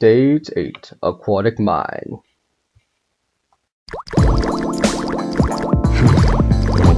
Stage 8, Aquatic Mine. I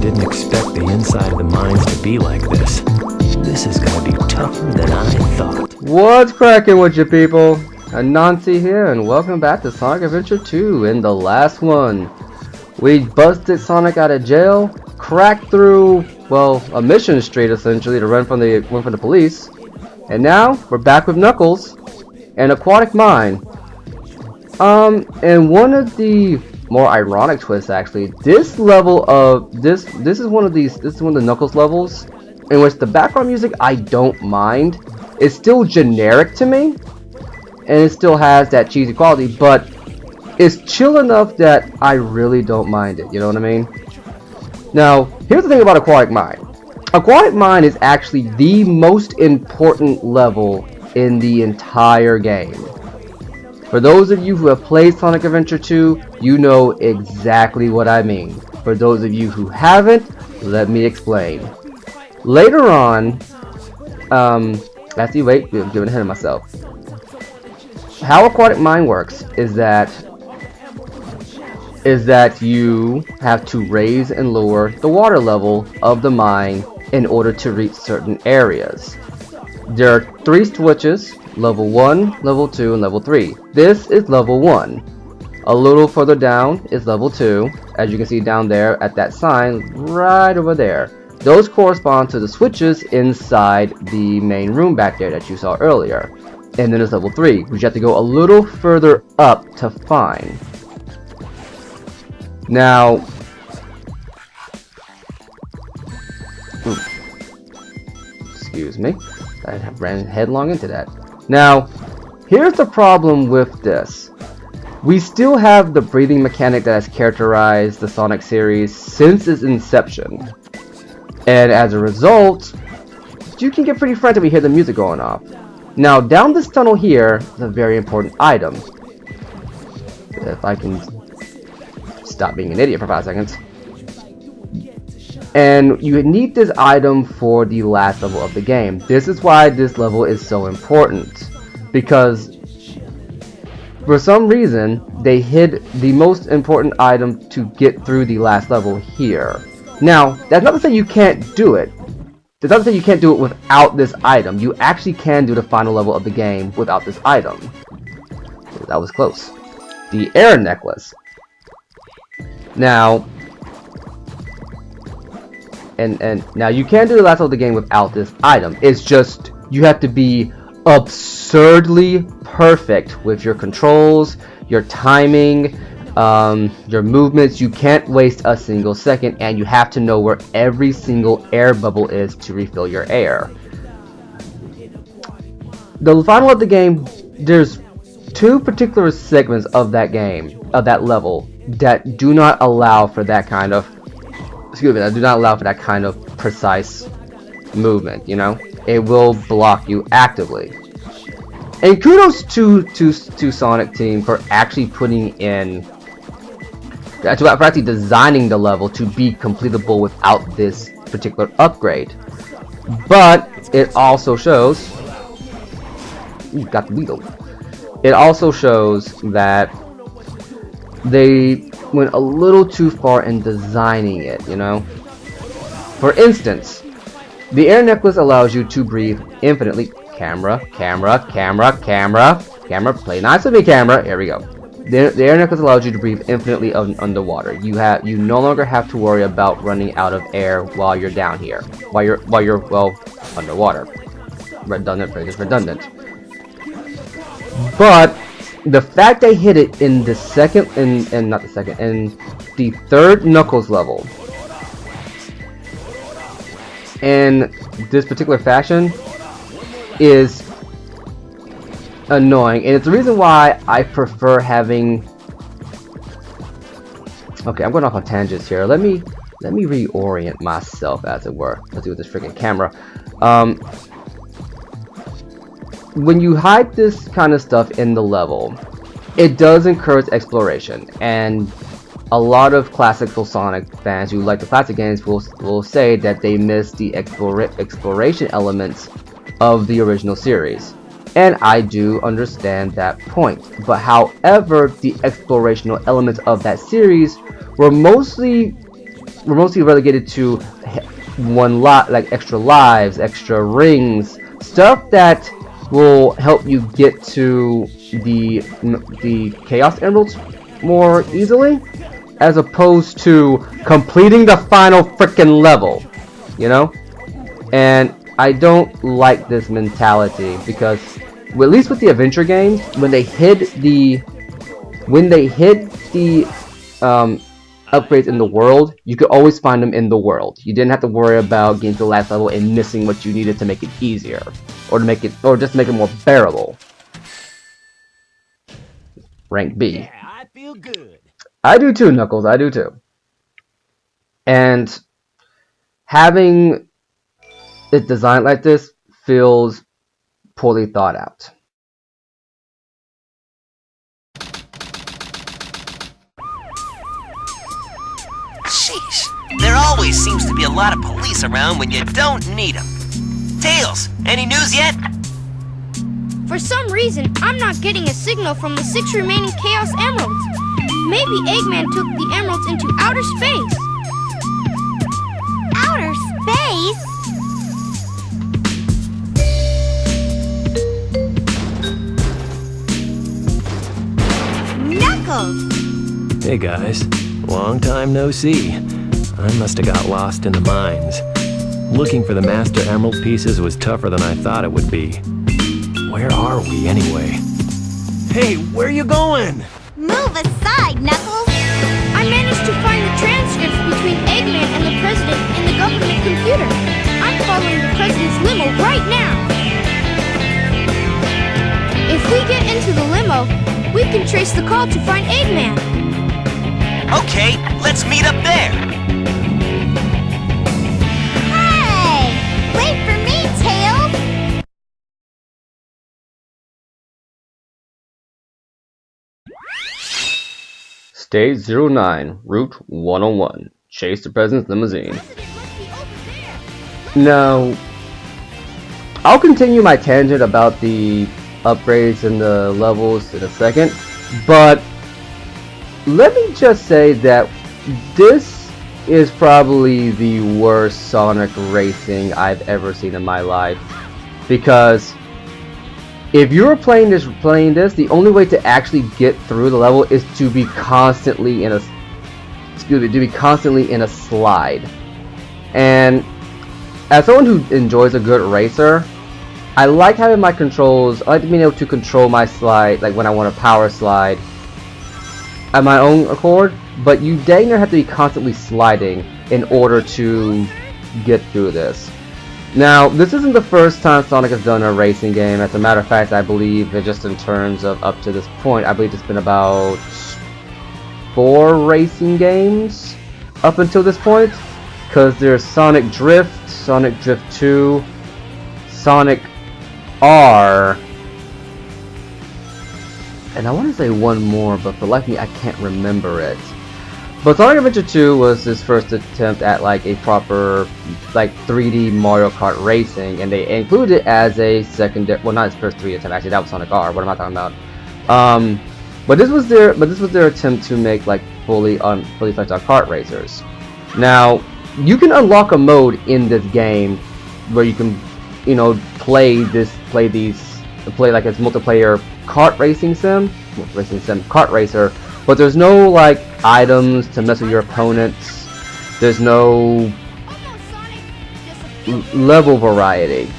didn't expect the inside of the mines to be like this. This is gonna be tougher than I thought. What's cracking with you people? Anansi here, and welcome back to Sonic Adventure 2. In the last one, we busted Sonic out of jail, cracked through, well, a mission street essentially to run from the police, and now we're back with Knuckles and Aquatic Mine. And one of the more ironic twists, actually, this level of this is one of the Knuckles levels in which the background music I don't mind. It's still generic to me, and it still has that cheesy quality, but it's chill enough that I really don't mind it. You know what I mean? Now, here's the thing about Aquatic Mine. Aquatic Mine is actually the most important level in the entire game. For those of you who have played Sonic Adventure 2, you know exactly what I mean. For those of you who haven't, let me explain. Later on, actually, wait, I'm getting ahead of myself. How Aquatic Mine works is that you have to raise and lower the water level of the mine in order to reach certain areas. There are 3 switches: level 1, level 2, and level 3. This is level 1. A little further down is level 2, as you can see down there at that sign right over there. Those correspond to the switches inside the main room back there that you saw earlier. And then there's level 3, which you have to go a little further up to find. Now, excuse me, I ran headlong into that. Now, here's the problem with this. We still have the breathing mechanic that has characterized the Sonic series since its inception. And as a result, you can get pretty frantic when you hear the music going off. Now, down this tunnel here is a very important item. If I can stop being an idiot for 5 seconds. And you need this item for the last level of the game. This is why this level is so important. Because for some reason, they hid the most important item to get through the last level here. Now, that's not to say you can't do it. That's not to say you can't do it without this item. You actually can do the final level of the game without this item. That was close. The air necklace. Now, and now you can do the last level of the game without this item. It's just you have to be absurdly perfect with your controls, your timing, your movements. You can't waste a single second, and you have to know where every single air bubble is to refill your air. The final of the game, there's 2 particular segments of that game, of that level, that do not allow for that kind of precise movement, you know? It will block you actively. And kudos to Sonic Team for actually putting in, for actually designing the level to be completable without this particular upgrade. But it also shows, you got the wheel. It also shows that they went a little too far in designing it, you know? For instance, the air necklace allows you to breathe infinitely. Camera, play nice with me, camera. Here we go. The air necklace allows you to breathe infinitely underwater. You no longer have to worry about running out of air while you're down here. While you're well underwater. Redundant phrase is redundant. But the fact they hit it in the the 3rd Knuckles level in this particular fashion is annoying, and it's the reason why I prefer having. Okay, I'm going off on tangents here. Let me reorient myself, as it were. Let's do with this freaking camera. When you hide this kind of stuff in the level, it does encourage exploration, and a lot of classical Sonic fans who like the classic games will say that they miss the exploration elements of the original series. And I do understand that point. But however, the explorational elements of that series were mostly relegated to one lot, like extra lives, extra rings, stuff that will help you get to the Chaos Emeralds more easily, as opposed to completing the final freaking level, you know? And I don't like this mentality because, well, at least with the adventure games, when they hid the upgrades in the world, you could always find them in the world. You didn't have to worry about getting to the last level and missing what you needed to make it easier, or just make it more bearable. Rank B. Yeah, I feel good. I do too, Knuckles. I do too. And having it designed like this feels poorly thought out. Sheesh, there always seems to be a lot of police around when you don't need them. Tails, any news yet? For some reason, I'm not getting a signal from the 6 remaining Chaos Emeralds. Maybe Eggman took the emeralds into outer space. Outer space? Knuckles! Hey guys, long time no see. I must have got lost in the mines. Looking for the Master Emerald pieces was tougher than I thought it would be. Where are we anyway? Hey, where you going? Move aside, Knuckles! I managed to find the transcripts between Eggman and the President in the government computer. I'm following the President's limo right now. If we get into the limo, we can trace the call to find Eggman. Okay, let's meet up there. Hey! Wait for me, Tails! Stage 09, Route 101. Chase the President's limousine. Now, I'll continue my tangent about the upgrades and the levels in a second, but let me just say that this is probably the worst Sonic racing I've ever seen in my life, because if you're playing this, the only way to actually get through the level is to be constantly in a slide. And as someone who enjoys a good racer, I like having my controls. I like being able to control my slide, like when I want to power slide, at my own accord. But you dang near have to be constantly sliding in order to get through this. Now, this isn't the first time Sonic has done a racing game. As a matter of fact, I believe that just in terms of up to this point, I believe it's been about 4 racing games up until this point. Because there's Sonic Drift, Sonic Drift 2, Sonic R, and I want to say one more, but for life of me, I can't remember it. But Sonic Adventure 2 was his first attempt at like a proper like 3D Mario Kart racing, and they included it as a secondary. Well, not his first 3D attempt. Actually, that was Sonic R. What am I talking about? But this was their attempt to make like fully fleshed out kart racers. Now, you can unlock a mode in this game where you can, you know, play like its multiplayer kart racing sim, kart racer. But there's no like items to mess with your opponents. There's no level variety.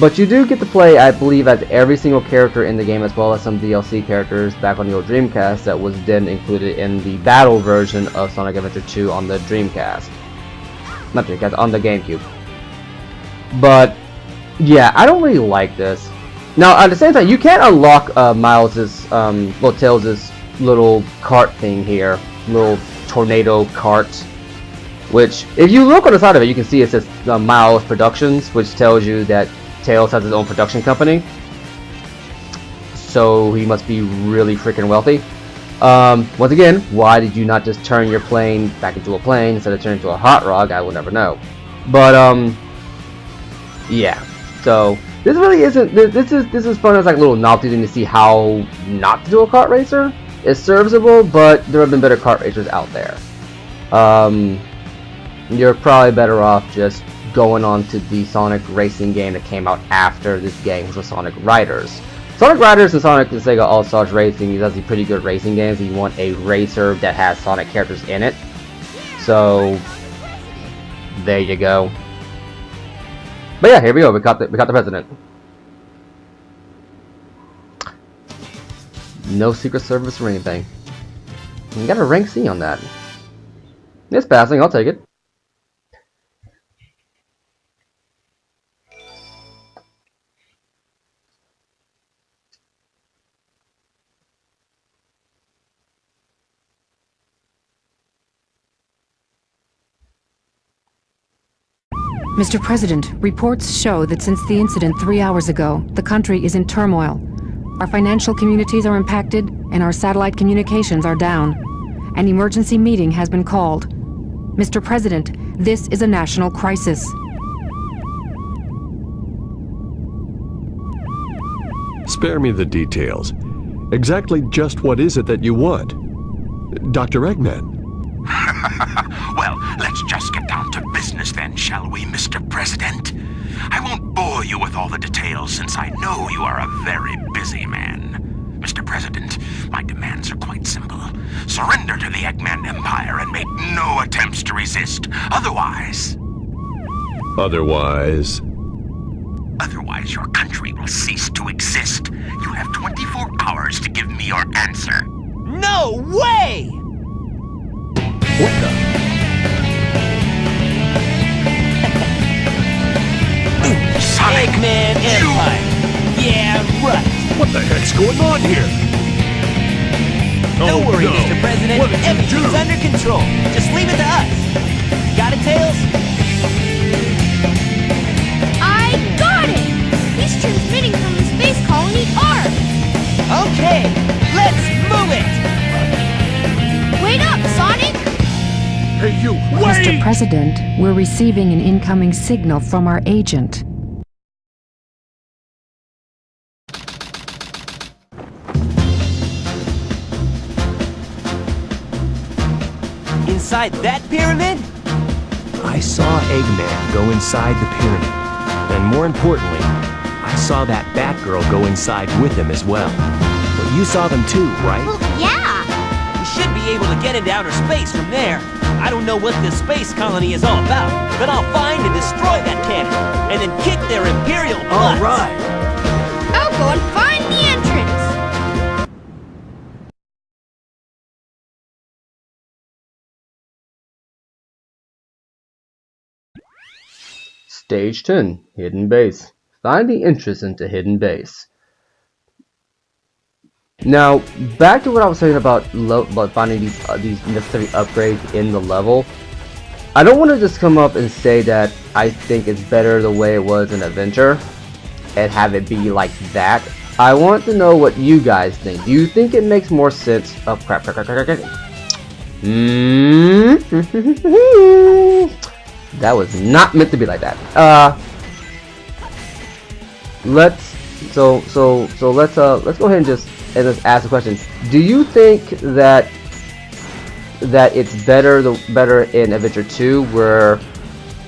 But you do get to play, I believe, as every single character in the game, as well as some DLC characters back on the old Dreamcast that was then included in the battle version of Sonic Adventure 2 on the Dreamcast. Not Dreamcast, on the GameCube. But yeah, I don't really like this. Now, at the same time, you can unlock Tails' little cart thing here, little tornado cart, which, if you look on the side of it, you can see it says Miles Productions, which tells you that Tails has his own production company. So he must be really freaking wealthy. Once again, why did you not just turn your plane back into a plane instead of turning into a hot rod? I will never know. But yeah. So This really isn't. This is fun as like a little novelty thing to see how not to do a kart racer. It's serviceable, but there have been better kart racers out there. You're probably better off just going on to the Sonic racing game that came out after this game, which was Sonic Riders. Sonic Riders and Sonic and Sega All-Stars Racing is actually pretty good racing games if you want a racer that has Sonic characters in it. So there you go. But yeah, here we go. We got the president. No secret service or anything. You got a rank C on that. It's passing. I'll take it. Mr. President, reports show that since the incident 3 hours ago, the country is in turmoil. Our financial communities are impacted, and our satellite communications are down. An emergency meeting has been called. Mr. President, this is a national crisis. Spare me the details. Exactly just what is it that you want? Dr. Eggman. Well, let's just get down to business then, shall we, Mr. President? I won't bore you with all the details since I know you are a very busy man. Mr. President, my demands are quite simple. Surrender to the Eggman Empire and make no attempts to resist. Otherwise, your country will cease to exist. You have 24 hours to give me your answer. No way! What the? Sonic, Eggman Empire. Yeah, right. What the heck's going on here? Don't worry, no. Mr. President. What did you Everything's do? under control. Just leave it to us. Got it, Tails? I got it! He's transmitting from the space colony R. Okay, let's move it! Wait up, Sonic! Hey, you, Mr. wait! President, we're receiving an incoming signal from our agent. Inside that pyramid? I saw Eggman go inside the pyramid. And more importantly, I saw that Batgirl go inside with him as well. But you saw them too, right? Well, yeah. We should be able to get into outer space from there. I don't know what this space colony is all about, but I'll find and destroy that cannon, and then kick their imperial butts. All right. I'll go and find the entrance! Stage 10, Hidden Base. Find the entrance into Hidden Base. Now, back to what I was saying about finding these necessary upgrades in the level. I don't want to just come up and say that I think it's better the way it was in Adventure and have it be like that. I want to know what you guys think. Do you think it makes more sense? Oh crap! That was not meant to be like that. Let's go ahead and just let's ask the question. Do you think that it's better in Adventure 2 where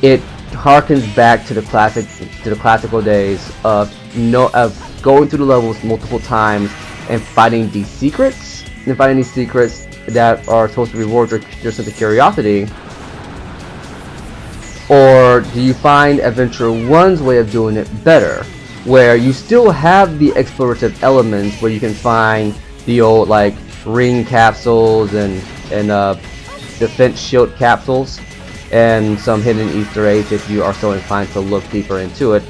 it harkens back to the classical days of going through the levels multiple times and finding these secrets that are supposed to reward your sense of curiosity? Or do you find Adventure 1's way of doing it better, where you still have the explorative elements where you can find the old like ring capsules and defense shield capsules and some hidden Easter eggs if you are so inclined to look deeper into it?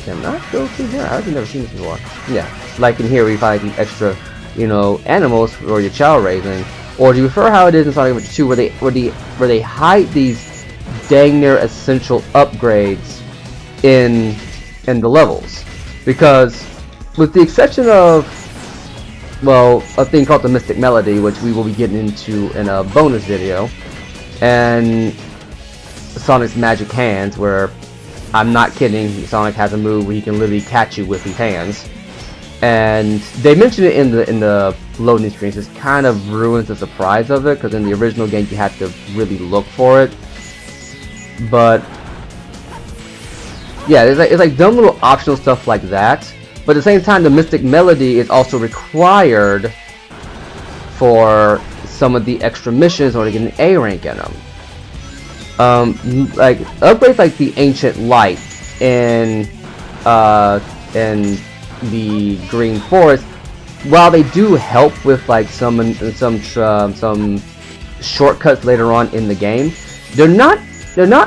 Can I go through here? I've never seen this before. Yeah, like in here we find these extra, animals for your child raising. Or do you prefer how it is in Sonic Adventure 2 where they hide these dang near essential upgrades in the levels? Because with the exception of, well, a thing called the Mystic Melody, which we will be getting into in a bonus video, and Sonic's Magic Hands, where I'm not kidding. Sonic has a move where he can literally catch you with his hands. And they mentioned it in the loading screens. It kind of ruins the surprise of it, because in the original game you had to really look for it. But yeah, it's like dumb little optional stuff like that. But at the same time, the Mystic Melody is also required for some of the extra missions in order to get an A rank in them. Like upgrades like the Ancient Light in the Green Forest, while they do help with like some shortcuts later on in the game, they're not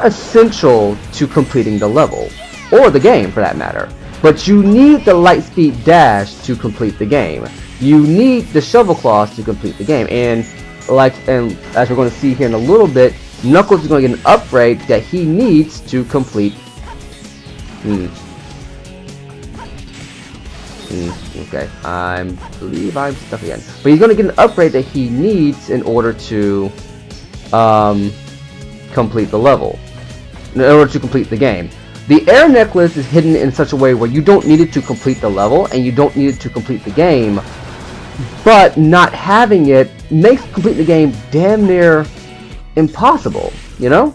essential to completing the level or the game for that matter. But you need the Lightspeed Dash to complete the game. You need the Shovel Claws to complete the game, and as we're going to see here in a little bit, Knuckles is going to get an upgrade that he needs to complete. Okay, I believe I'm stuck again. But he's going to get an upgrade that he needs in order to complete the level, in order to complete the game. The Air Necklace is hidden in such a way where you don't need it to complete the level, and you don't need it to complete the game. But not having it makes completing the game damn near impossible, you know?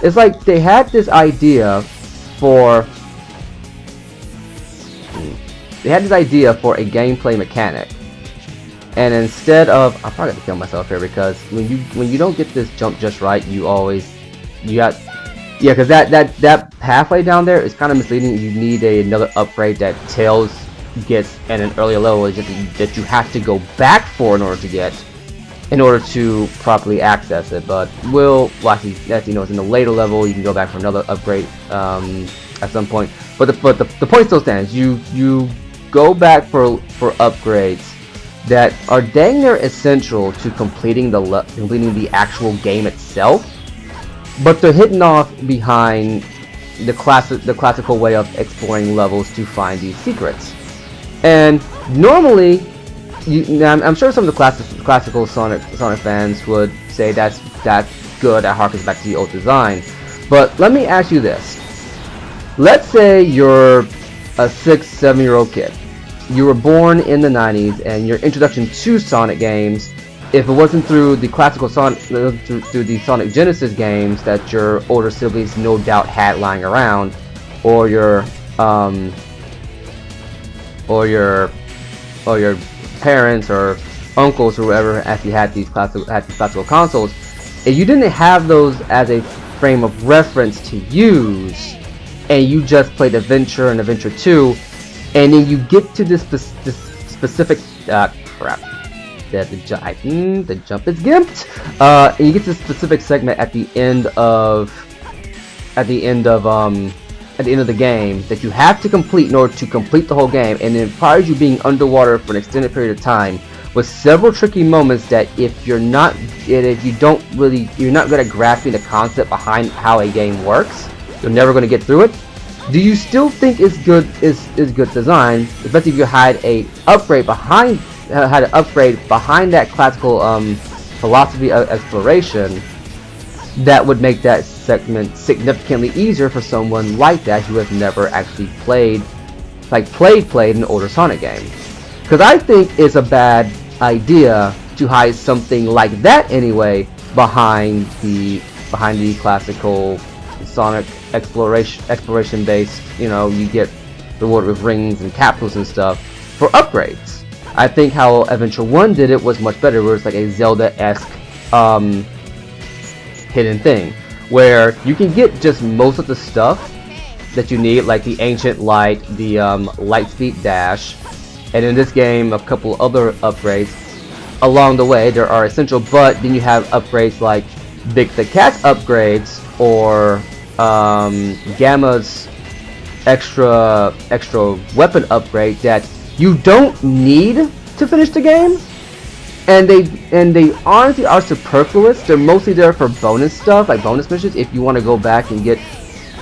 It's like they had this idea for a gameplay mechanic, and instead of, I'm probably gonna kill myself here, because when you don't get this jump just right, because that pathway down there is kind of misleading. You need another upgrade that Tails gets at an earlier level, that you have to go back for in order to properly access it. But actually, as you know, it's in the later level. You can go back for another upgrade at some point. But the point still stands. You go back for upgrades that are dang near essential to completing the actual game itself. But they're hidden off behind the classical way of exploring levels to find these secrets. And normally, I'm sure some of the classical Sonic fans would say that's good. That harkens back to the old design. But let me ask you this: let's say you're a 6-7-year-old kid. You were born in the 90s, and your introduction to Sonic games, if it wasn't through the classical Sonic, through the Sonic Genesis games that your older siblings no doubt had lying around, or your parents or uncles or whoever actually had these classical consoles, if you didn't have those as a frame of reference to use, and you just played Adventure and Adventure 2, and then you get to this specific crap. The jump is gimped. And you get to this specific segment at the end of the game that you have to complete in order to complete the whole game, and it requires you being underwater for an extended period of time with several tricky moments that you're not good at grasping the concept behind how a game works, you're never going to get through it. Do you still think it's good design, especially if you had an upgrade behind that classical philosophy of exploration that would make that segment significantly easier for someone like that who has never actually played an older Sonic game? Because I think it's a bad idea to hide something like that anyway behind the classical Sonic exploration based, you get rewarded with rings and capsules and stuff for upgrades. I think how Adventure 1 did it was much better, where it's like a Zelda-esque hidden thing, where you can get just most of the stuff that you need, like the Ancient Light, the Lightspeed Dash, and in this game a couple other upgrades along the way. There are essential, but then you have upgrades like Big the Cat upgrades, or Gamma's extra weapon upgrade that you don't need to finish the game, and they honestly are superfluous. They're mostly there for bonus stuff, like bonus missions, if you want to go back and get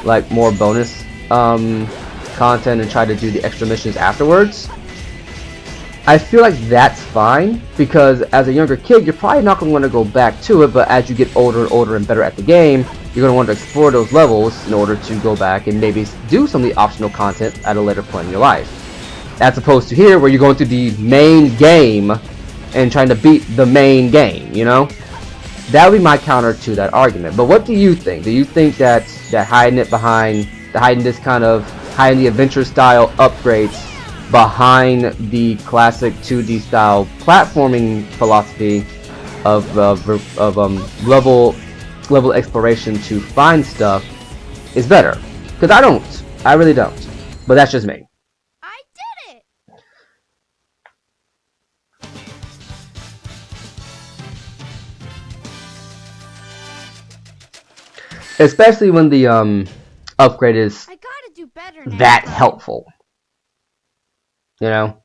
like more bonus content and try to do the extra missions afterwards. I feel like that's fine, because as a younger kid you're probably not going to want to go back to it, but as you get older and older and better at the game, you're going to want to explore those levels in order to go back and maybe do some of the optional content at a later point in your life. As opposed to here, where you're going through the main game and trying to beat the main game, you know? That would be my counter to that argument. But what do you think? Do you think that hiding this kind of hiding the adventure style upgrades behind the classic 2D style platforming philosophy of level exploration to find stuff is better? Because I don't. I really don't. But that's just me. I did it! Especially when the upgrade is I gotta do better now. that helpful. You know?